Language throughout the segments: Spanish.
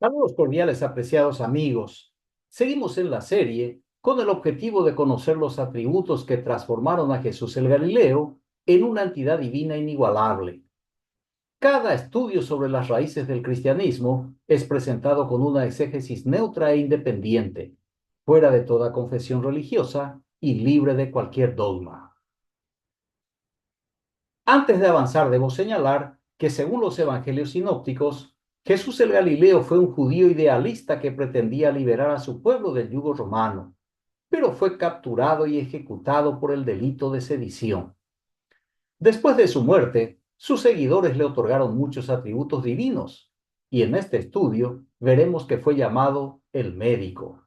Saludos cordiales, apreciados amigos. Seguimos en la serie con el objetivo de conocer los atributos que transformaron a Jesús el Galileo en una entidad divina inigualable. Cada estudio sobre las raíces del cristianismo es presentado con una exégesis neutra e independiente, fuera de toda confesión religiosa y libre de cualquier dogma. Antes de avanzar, debo señalar que según los evangelios sinópticos, Jesús el Galileo fue un judío idealista que pretendía liberar a su pueblo del yugo romano, pero fue capturado y ejecutado por el delito de sedición. Después de su muerte, sus seguidores le otorgaron muchos atributos divinos, y en este estudio veremos que fue llamado el médico.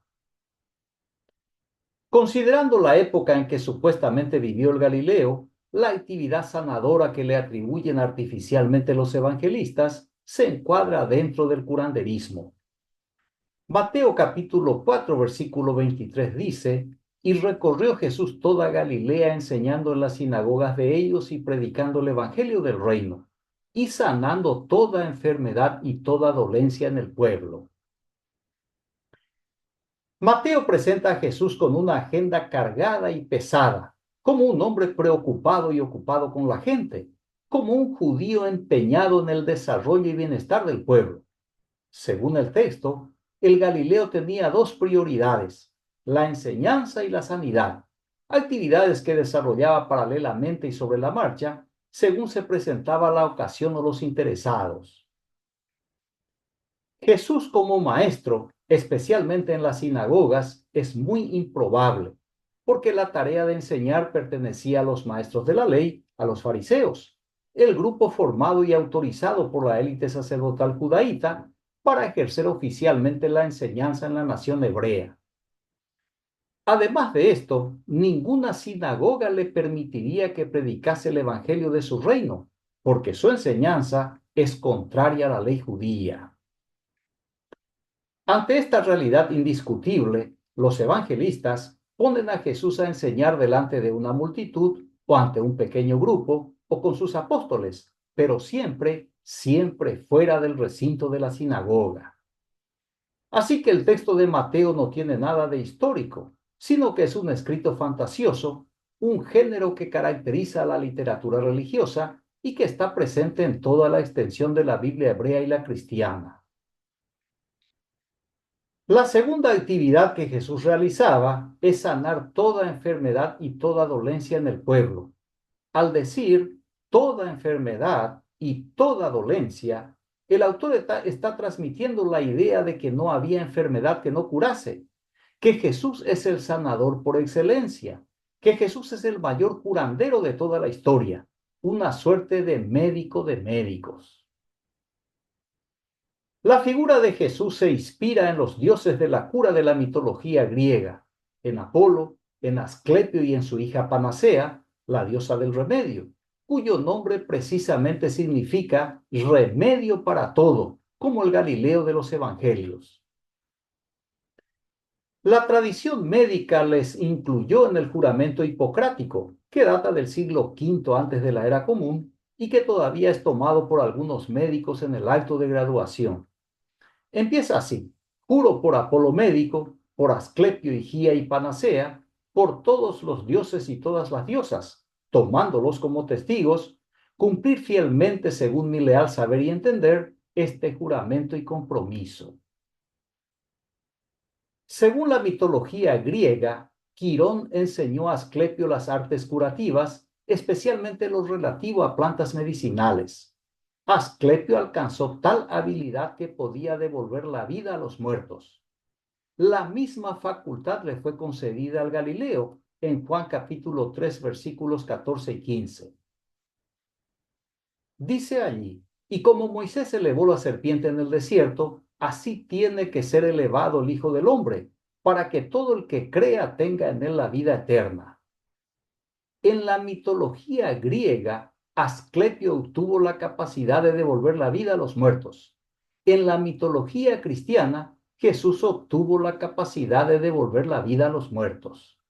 Considerando la época en que supuestamente vivió el Galileo, la actividad sanadora que le atribuyen artificialmente los evangelistas se encuadra dentro del curanderismo. Mateo capítulo 4, versículo 23 dice, y recorrió Jesús toda Galilea enseñando en las sinagogas de ellos y predicando el evangelio del reino, y sanando toda enfermedad y toda dolencia en el pueblo. Mateo presenta a Jesús con una agenda cargada y pesada, como un hombre preocupado y ocupado con la gente, como un judío empeñado en el desarrollo y bienestar del pueblo. Según el texto, el Galileo tenía dos prioridades, la enseñanza y la sanidad, actividades que desarrollaba paralelamente y sobre la marcha, según se presentaba la ocasión o los interesados. Jesús como maestro, especialmente en las sinagogas, es muy improbable, porque la tarea de enseñar pertenecía a los maestros de la ley, a los fariseos, el grupo formado y autorizado por la élite sacerdotal judaíta para ejercer oficialmente la enseñanza en la nación hebrea. Además de esto, ninguna sinagoga le permitiría que predicase el evangelio de su reino, porque su enseñanza es contraria a la ley judía. Ante esta realidad indiscutible, los evangelistas ponen a Jesús a enseñar delante de una multitud o ante un pequeño grupo o con sus apóstoles, pero siempre fuera del recinto de la sinagoga. Así que el texto de Mateo no tiene nada de histórico, sino que es un escrito fantasioso, un género que caracteriza a la literatura religiosa y que está presente en toda la extensión de la Biblia hebrea y la cristiana. La segunda actividad que Jesús realizaba es sanar toda enfermedad y toda dolencia en el pueblo. Al decir toda enfermedad y toda dolencia, el autor está transmitiendo la idea de que no había enfermedad que no curase, que Jesús es el sanador por excelencia, que Jesús es el mayor curandero de toda la historia, una suerte de médico de médicos. La figura de Jesús se inspira en los dioses de la cura de la mitología griega, en Apolo, en Asclepio y en su hija Panacea, la diosa del remedio, cuyo nombre precisamente significa remedio para todo, como el Galileo de los evangelios. La tradición médica les incluyó en el juramento hipocrático, que data del siglo V antes de la era común y que todavía es tomado por algunos médicos en el acto de graduación. Empieza así: juro por Apolo médico, por Asclepio, Higía y Panacea, por todos los dioses y todas las diosas, tomándolos como testigos, cumplir fielmente según mi leal saber y entender este juramento y compromiso. Según la mitología griega, Quirón enseñó a Asclepio las artes curativas, especialmente lo relativo a plantas medicinales. Asclepio alcanzó tal habilidad que podía devolver la vida a los muertos. La misma facultad le fue concedida al Galileo en Juan capítulo 3, versículos 14 y 15. Dice allí, y como Moisés elevó la serpiente en el desierto, así tiene que ser elevado el Hijo del Hombre, para que todo el que crea tenga en él la vida eterna. En la mitología griega, Asclepio obtuvo la capacidad de devolver la vida a los muertos. En la mitología cristiana, Jesús obtuvo la capacidad de devolver la vida a los muertos.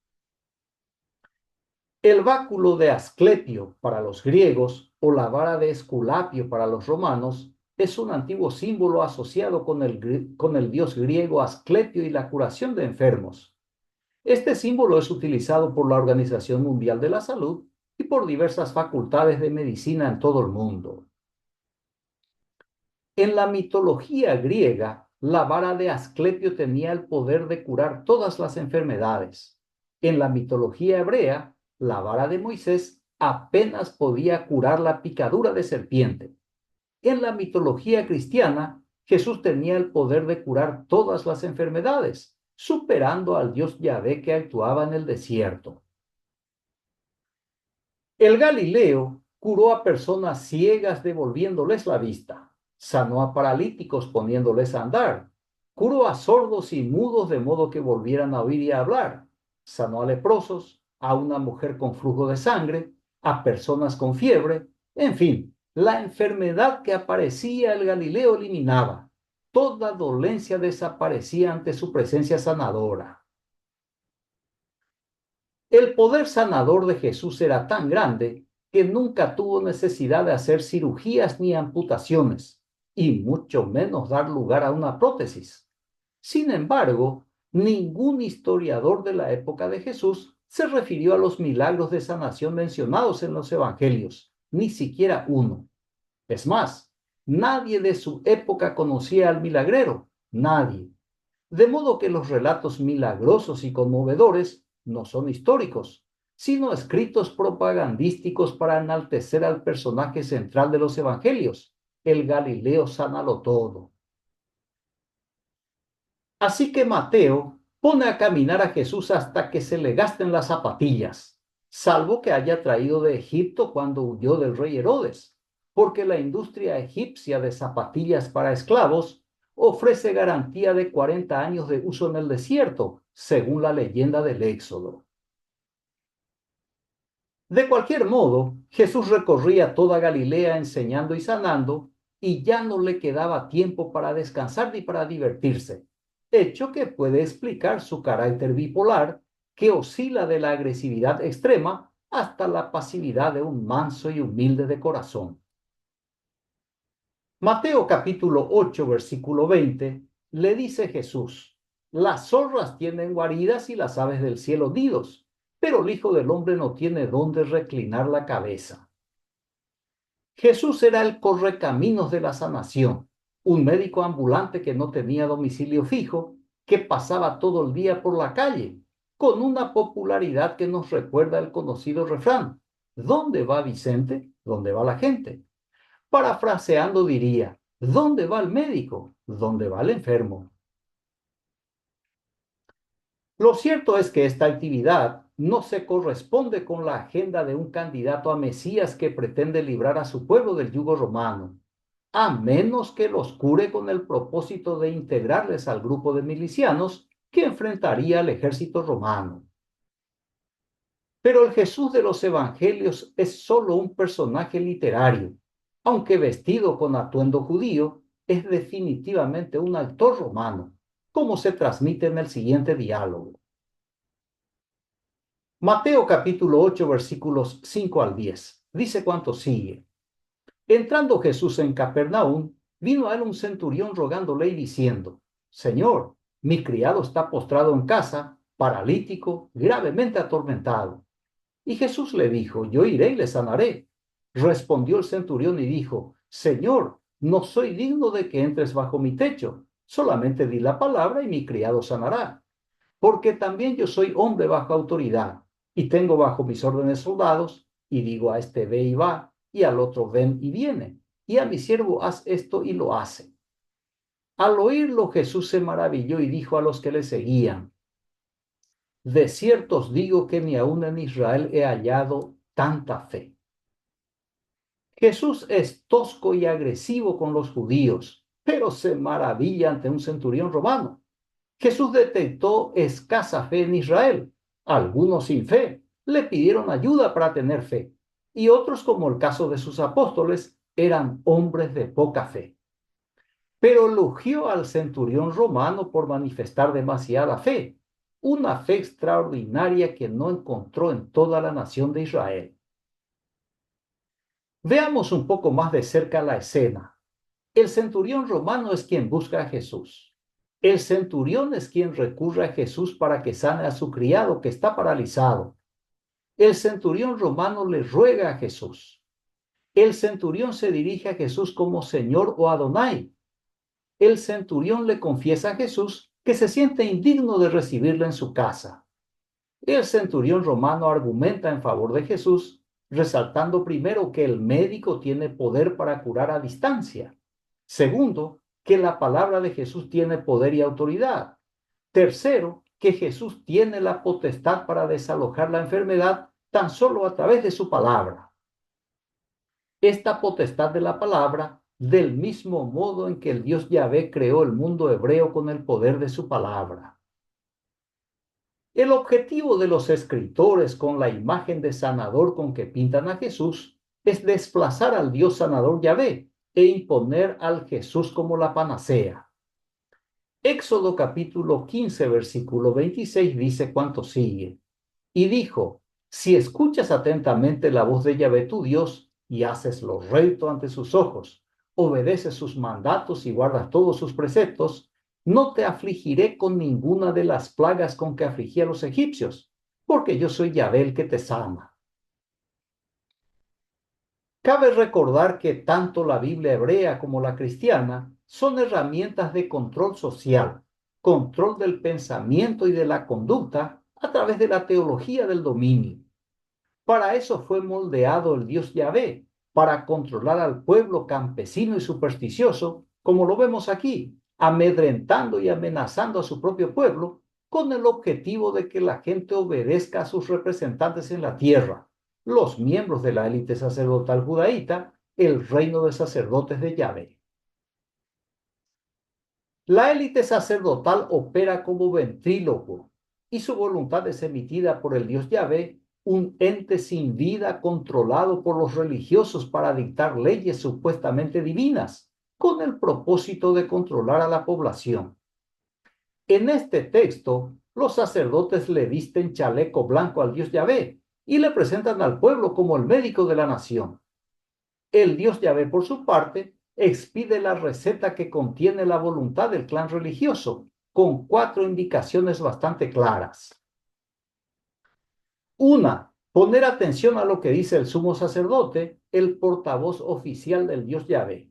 El báculo de Asclepio para los griegos o la vara de Esculapio para los romanos es un antiguo símbolo asociado con el dios griego Asclepio y la curación de enfermos. Este símbolo es utilizado por la Organización Mundial de la Salud y por diversas facultades de medicina en todo el mundo. En la mitología griega, la vara de Asclepio tenía el poder de curar todas las enfermedades. En la mitología hebrea, la vara de Moisés apenas podía curar la picadura de serpiente. En la mitología cristiana, Jesús tenía el poder de curar todas las enfermedades, superando al dios Yahvé que actuaba en el desierto. El Galileo curó a personas ciegas devolviéndoles la vista, sanó a paralíticos poniéndoles a andar, curó a sordos y mudos de modo que volvieran a oír y a hablar, sanó a leprosos, a una mujer con flujo de sangre, a personas con fiebre, en fin, la enfermedad que aparecía el Galileo eliminaba. Toda dolencia desaparecía ante su presencia sanadora. El poder sanador de Jesús era tan grande que nunca tuvo necesidad de hacer cirugías ni amputaciones, y mucho menos dar lugar a una prótesis. Sin embargo, ningún historiador de la época de Jesús se refirió a los milagros de sanación mencionados en los evangelios, ni siquiera uno. Es más, nadie de su época conocía al milagrero, nadie. De modo que los relatos milagrosos y conmovedores no son históricos, sino escritos propagandísticos para enaltecer al personaje central de los evangelios, el Galileo sánalo todo. Así que Mateo pone a caminar a Jesús hasta que se le gasten las zapatillas, salvo que haya traído de Egipto cuando huyó del rey Herodes, porque la industria egipcia de zapatillas para esclavos ofrece garantía de 40 años de uso en el desierto, según la leyenda del Éxodo. De cualquier modo, Jesús recorría toda Galilea enseñando y sanando, y ya no le quedaba tiempo para descansar ni para divertirse, hecho que puede explicar su carácter bipolar, que oscila de la agresividad extrema hasta la pasividad de un manso y humilde de corazón. Mateo capítulo 8, versículo 20, le dice Jesús: las zorras tienen guaridas y las aves del cielo nidos, pero el Hijo del Hombre no tiene dónde reclinar la cabeza. Jesús era el correcaminos de la sanación, un médico ambulante que no tenía domicilio fijo, que pasaba todo el día por la calle, con una popularidad que nos recuerda el conocido refrán: ¿dónde va Vicente? ¿Dónde va la gente? Parafraseando diría: ¿dónde va el médico? ¿Dónde va el enfermo? Lo cierto es que esta actividad no se corresponde con la agenda de un candidato a Mesías que pretende librar a su pueblo del yugo romano, a menos que los cure con el propósito de integrarles al grupo de milicianos que enfrentaría al ejército romano. Pero el Jesús de los evangelios es solo un personaje literario. Aunque vestido con atuendo judío, es definitivamente un actor romano, como se transmite en el siguiente diálogo. Mateo capítulo 8, versículos 5 al 10. Dice cuanto sigue: entrando Jesús en Capernaum, vino a él un centurión rogándole y diciendo: Señor, mi criado está postrado en casa, paralítico, gravemente atormentado. Y Jesús le dijo: yo iré y le sanaré. Respondió el centurión y dijo: Señor, no soy digno de que entres bajo mi techo, solamente di la palabra y mi criado sanará. Porque también yo soy hombre bajo autoridad, y tengo bajo mis órdenes soldados, y digo a este ve y va, y al otro ven y viene, y a mi siervo haz esto y lo hace. Al oírlo, Jesús se maravilló y dijo a los que le seguían: de cierto os digo que ni aun en Israel he hallado tanta fe. Jesús es tosco y agresivo con los judíos, pero se maravilla ante un centurión romano. Jesús detectó escasa fe en Israel. Algunos sin fe le pidieron ayuda para tener fe, y otros, como el caso de sus apóstoles, eran hombres de poca fe. Pero elogió al centurión romano por manifestar demasiada fe, una fe extraordinaria que no encontró en toda la nación de Israel. Veamos un poco más de cerca la escena. El centurión romano es quien busca a Jesús. El centurión es quien recurre a Jesús para que sane a su criado que está paralizado. El centurión romano le ruega a Jesús. El centurión se dirige a Jesús como Señor o Adonai. El centurión le confiesa a Jesús que se siente indigno de recibirlo en su casa. El centurión romano argumenta en favor de Jesús, resaltando primero que el médico tiene poder para curar a distancia. Segundo, que la palabra de Jesús tiene poder y autoridad. Tercero, que Jesús tiene la potestad para desalojar la enfermedad tan solo a través de su palabra. Esta potestad de la palabra, del mismo modo en que el Dios Yahvé creó el mundo hebreo con el poder de su palabra. El objetivo de los escritores con la imagen de sanador con que pintan a Jesús es desplazar al Dios sanador Yahvé e imponer al Jesús como la panacea. Éxodo capítulo 15, versículo 26 dice cuanto sigue. Y dijo, si escuchas atentamente la voz de Yahvé tu Dios y haces lo recto ante sus ojos, obedeces sus mandatos y guardas todos sus preceptos, no te afligiré con ninguna de las plagas con que afligí a los egipcios, porque yo soy Yahvé el que te sana. Cabe recordar que tanto la Biblia hebrea como la cristiana son herramientas de control social, control del pensamiento y de la conducta a través de la teología del dominio. Para eso fue moldeado el Dios Yahvé, para controlar al pueblo campesino y supersticioso, como lo vemos aquí, amedrentando y amenazando a su propio pueblo, con el objetivo de que la gente obedezca a sus representantes en la tierra, los miembros de la élite sacerdotal judaíta, el reino de sacerdotes de Yahvé. La élite sacerdotal opera como ventrílocuo y su voluntad es emitida por el Dios Yahvé, un ente sin vida controlado por los religiosos para dictar leyes supuestamente divinas, con el propósito de controlar a la población. En este texto, los sacerdotes le visten chaleco blanco al Dios Yahvé y le presentan al pueblo como el médico de la nación. El Dios Yahvé, por su parte, expide la receta que contiene la voluntad del clan religioso, con 4 indicaciones bastante claras. Una, poner atención a lo que dice el sumo sacerdote, el portavoz oficial del Dios Yahvé.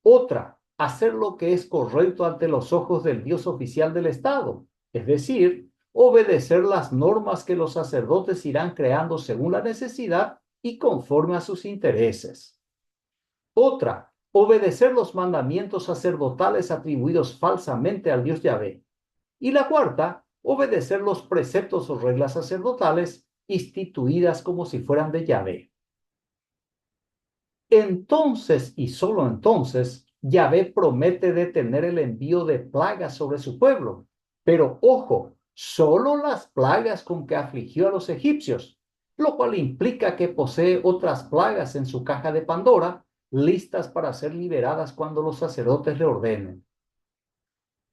Otra, hacer lo que es correcto ante los ojos del Dios oficial del Estado, es decir, obedecer las normas que los sacerdotes irán creando según la necesidad y conforme a sus intereses. Otra, obedecer los mandamientos sacerdotales atribuidos falsamente al Dios Yahvé. Y la cuarta, obedecer los preceptos o reglas sacerdotales instituidas como si fueran de Yahvé. Entonces, y solo entonces, Yahvé promete detener el envío de plagas sobre su pueblo. Pero ojo, solo las plagas con que afligió a los egipcios, lo cual implica que posee otras plagas en su caja de Pandora, listas para ser liberadas cuando los sacerdotes le ordenen.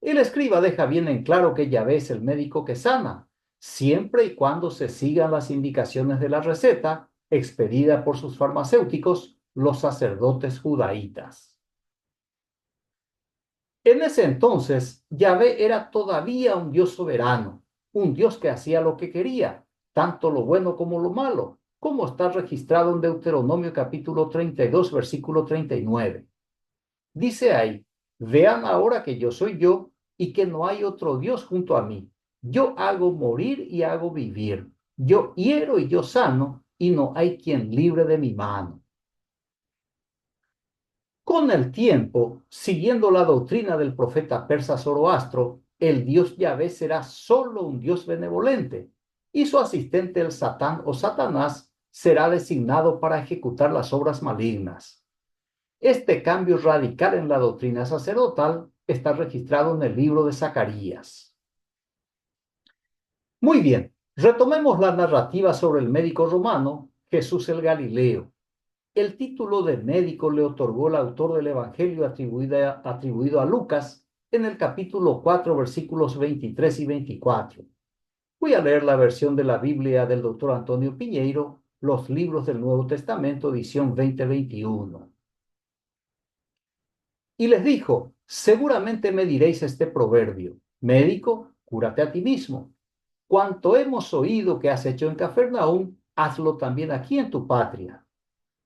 El escriba deja bien en claro que Yahvé es el médico que sana, siempre y cuando se sigan las indicaciones de la receta expedida por sus farmacéuticos, los sacerdotes judaítas. En ese entonces, Yahvé era todavía un Dios soberano, un Dios que hacía lo que quería, tanto lo bueno como lo malo, como está registrado en Deuteronomio capítulo 32, versículo 39. Dice ahí, vean ahora que yo soy yo y que no hay otro Dios junto a mí. Yo hago morir y hago vivir. Yo hiero y yo sano, y no hay quien libre de mi mano. Con el tiempo, siguiendo la doctrina del profeta persa Zoroastro, el Dios Yahvé será solo un Dios benevolente, y su asistente el Satán o Satanás será designado para ejecutar las obras malignas. Este cambio radical en la doctrina sacerdotal está registrado en el libro de Zacarías. Muy bien, retomemos la narrativa sobre el médico romano, Jesús el Galileo. El título de médico le otorgó el autor del Evangelio atribuido a Lucas en el capítulo 4, versículos 23 y 24. Voy a leer la versión de la Biblia del doctor Antonio Piñeiro, los libros del Nuevo Testamento, edición 2021. Y les dijo, seguramente me diréis este proverbio, médico, cúrate a ti mismo. Cuanto hemos oído que has hecho en Cafarnaúm, hazlo también aquí en tu patria.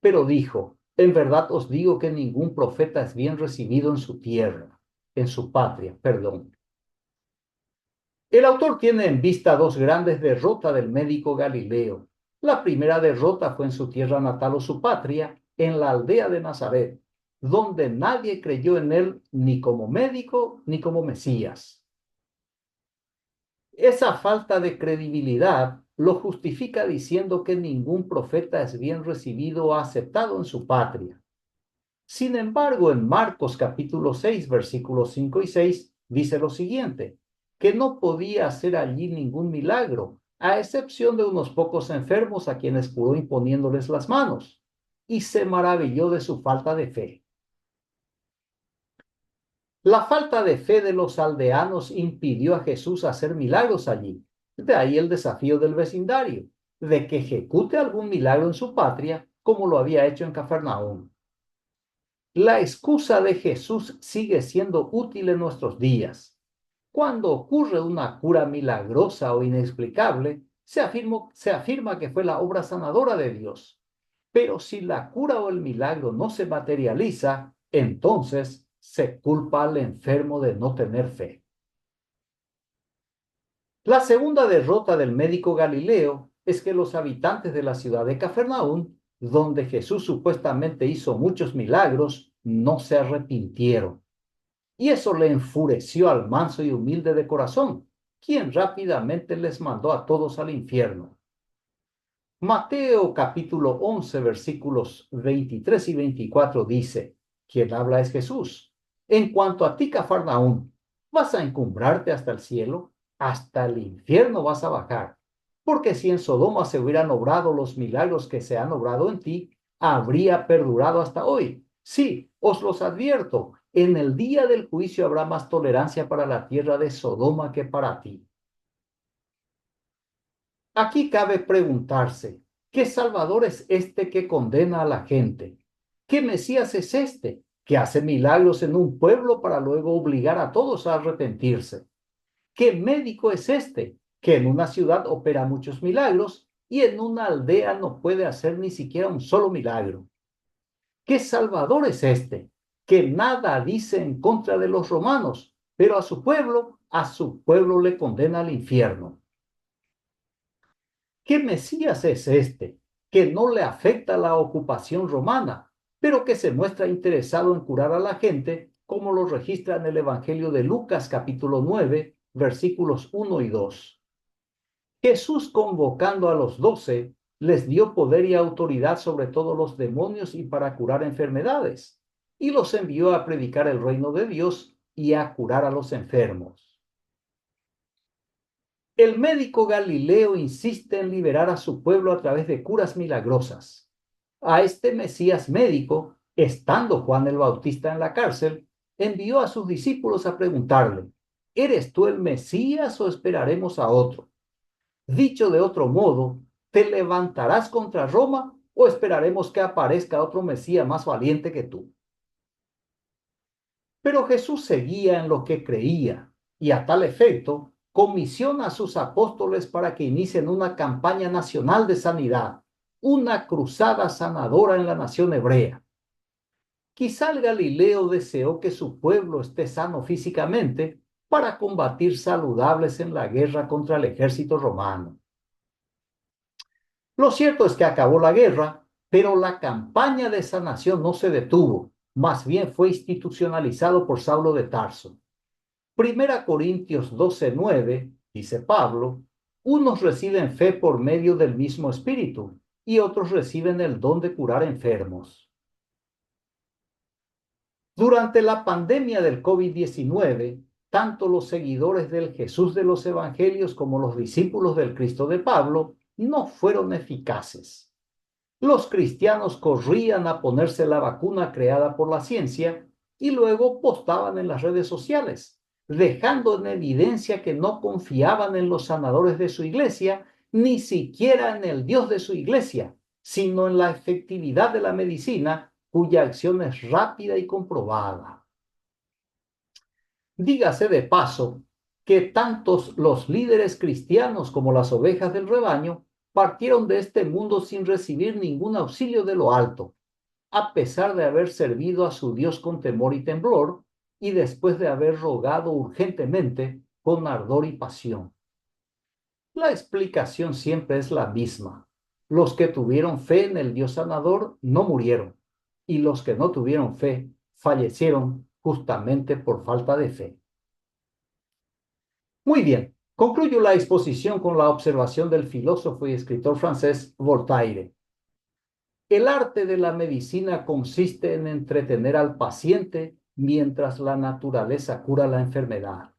Pero dijo, en verdad os digo que ningún profeta es bien recibido en su tierra, en su patria, perdón. El autor tiene en vista dos grandes derrotas del médico Galileo. La primera derrota fue en su tierra natal o su patria, en la aldea de Nazaret, donde nadie creyó en él ni como médico ni como Mesías. Esa falta de credibilidad lo justifica diciendo que ningún profeta es bien recibido o aceptado en su patria. Sin embargo, en Marcos capítulo 6, versículos 5 y 6, dice lo siguiente, que no podía hacer allí ningún milagro, a excepción de unos pocos enfermos a quienes curó imponiéndoles las manos, y se maravilló de su falta de fe. La falta de fe de los aldeanos impidió a Jesús hacer milagros allí. De ahí el desafío del vecindario, de que ejecute algún milagro en su patria, como lo había hecho en Cafarnaúm. La excusa de Jesús sigue siendo útil en nuestros días. Cuando ocurre una cura milagrosa o inexplicable, se afirma que fue la obra sanadora de Dios. Pero si la cura o el milagro no se materializa, entonces se culpa al enfermo de no tener fe. La segunda derrota del médico Galileo es que los habitantes de la ciudad de Cafarnaúm, donde Jesús supuestamente hizo muchos milagros, no se arrepintieron. Y eso le enfureció al manso y humilde de corazón, quien rápidamente les mandó a todos al infierno. Mateo capítulo 11 versículos 23 y 24 dice, quien habla es Jesús. En cuanto a ti, Cafarnaúm, ¿vas a encumbrarte hasta el cielo? Hasta el infierno vas a bajar. Porque si en Sodoma se hubieran obrado los milagros que se han obrado en ti, habría perdurado hasta hoy. Sí, os los advierto, en el día del juicio habrá más tolerancia para la tierra de Sodoma que para ti. Aquí cabe preguntarse, ¿qué Salvador es este que condena a la gente? ¿Qué Mesías es este que hace milagros en un pueblo para luego obligar a todos a arrepentirse? ¿Qué médico es este que en una ciudad opera muchos milagros y en una aldea no puede hacer ni siquiera un solo milagro? ¿Qué Salvador es este que nada dice en contra de los romanos, pero a su pueblo le condena al infierno? ¿Qué Mesías es este que no le afecta la ocupación romana, pero que se muestra interesado en curar a la gente, como lo registra en el Evangelio de Lucas capítulo 9, versículos 1 y 2? Jesús, convocando a los 12, les dio poder y autoridad sobre todos los demonios y para curar enfermedades, y los envió a predicar el reino de Dios y a curar a los enfermos. El médico Galileo insiste en liberar a su pueblo a través de curas milagrosas. A este Mesías médico, estando Juan el Bautista en la cárcel, envió a sus discípulos a preguntarle, ¿eres tú el Mesías o esperaremos a otro? Dicho de otro modo, ¿te levantarás contra Roma o esperaremos que aparezca otro Mesías más valiente que tú? Pero Jesús seguía en lo que creía y a tal efecto comisiona a sus apóstoles para que inicien una campaña nacional de sanidad, una cruzada sanadora en la nación hebrea. Quizá el Galileo deseó que su pueblo esté sano físicamente para combatir saludables en la guerra contra el ejército romano. Lo cierto es que acabó la guerra, pero la campaña de sanación no se detuvo, más bien fue institucionalizado por Saulo de Tarso. Primera Corintios 12:9, dice Pablo, unos reciben fe por medio del mismo Espíritu y otros reciben el don de curar enfermos. Durante la pandemia del COVID-19, tanto los seguidores del Jesús de los Evangelios como los discípulos del Cristo de Pablo no fueron eficaces. Los cristianos corrían a ponerse la vacuna creada por la ciencia y luego postaban en las redes sociales, dejando en evidencia que no confiaban en los sanadores de su iglesia, ni siquiera en el Dios de su iglesia, sino en la efectividad de la medicina, cuya acción es rápida y comprobada. Dígase de paso que tantos los líderes cristianos como las ovejas del rebaño partieron de este mundo sin recibir ningún auxilio de lo alto, a pesar de haber servido a su Dios con temor y temblor, y después de haber rogado urgentemente con ardor y pasión. La explicación siempre es la misma. Los que tuvieron fe en el Dios sanador no murieron, y los que no tuvieron fe fallecieron justamente por falta de fe. Muy bien, concluyo la exposición con la observación del filósofo y escritor francés Voltaire. El arte de la medicina consiste en entretener al paciente mientras la naturaleza cura la enfermedad.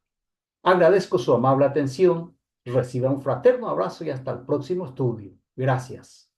Agradezco su amable atención, reciba un fraterno abrazo y hasta el próximo estudio. Gracias.